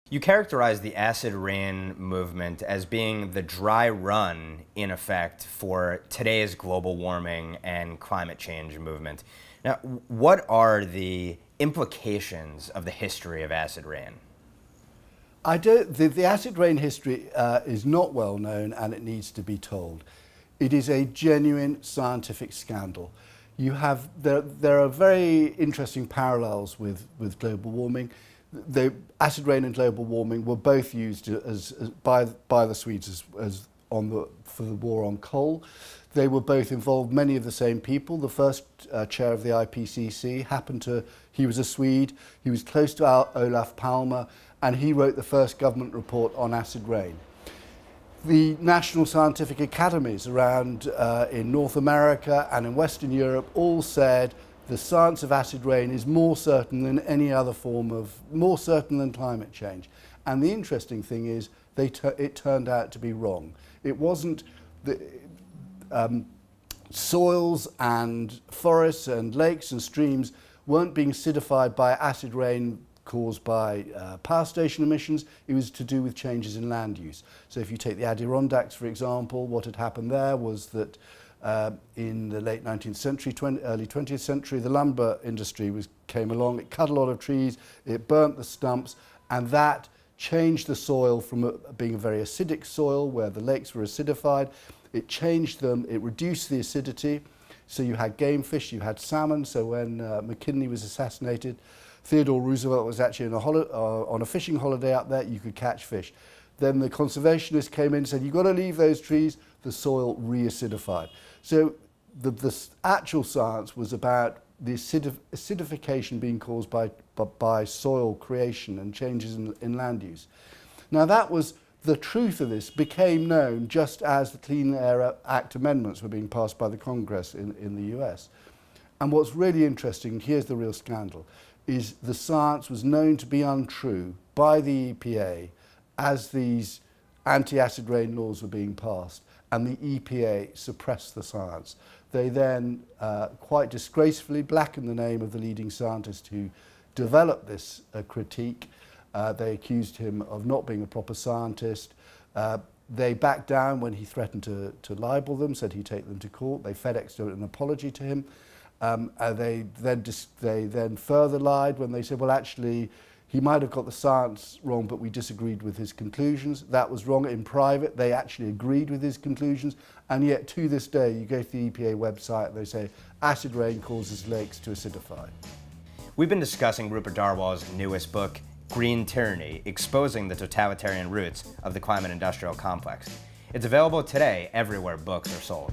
You characterize the acid rain movement as being the dry run, in effect, for today's global warming and climate change movement. Now, what are the implications of the history of acid rain? The acid rain history is not well known, and it needs to be told. It is a genuine scientific scandal. There are very interesting parallels with global warming. The acid rain and global warming were both used by the Swedes for the war on coal. They were both involved many of the same people. The first chair of the IPCC he was a Swede. He was close to Olaf Palme, and he wrote the first government report on acid rain. The national scientific academies around in North America and in Western Europe all said the science of acid rain is more certain than any other more certain than climate change. And the interesting thing is, it turned out to be wrong. It wasn't soils and forests and lakes and streams weren't being acidified by acid rain caused by power station emissions. It was to do with changes in land use. So if you take the Adirondacks, for example, what had happened there was that in the late 19th century, early 20th century, the lumber industry came along, it cut a lot of trees, it burnt the stumps, and that changed the soil from being a very acidic soil where the lakes were acidified. It changed them, it reduced the acidity, so you had game fish, you had salmon. So when McKinley was assassinated, Theodore Roosevelt was actually on a fishing holiday up there. You could catch fish. Then the conservationists came in and said, you've got to leave those trees. The soil re-acidified. So the actual science was about the acidification being caused by soil creation and changes in land use. Now that was the truth of this became known just as the Clean Air Act amendments were being passed by the Congress in the US. And what's really interesting, here's the real scandal, is the science was known to be untrue by the EPA as these anti-acid rain laws were being passed, and the EPA suppressed the science. They then, quite disgracefully, blackened the name of the leading scientist who developed this critique. They accused him of not being a proper scientist. They backed down when he threatened to libel them, said he'd take them to court. They FedExed an apology to him. They then further lied when they said, well, actually, he might have got the science wrong, but we disagreed with his conclusions. That was wrong. In private, they actually agreed with his conclusions. And yet, to this day, you go to the EPA website, and they say, acid rain causes lakes to acidify. We've been discussing Rupert Darwall's newest book, Green Tyranny, exposing the totalitarian roots of the climate industrial complex. It's available today everywhere books are sold.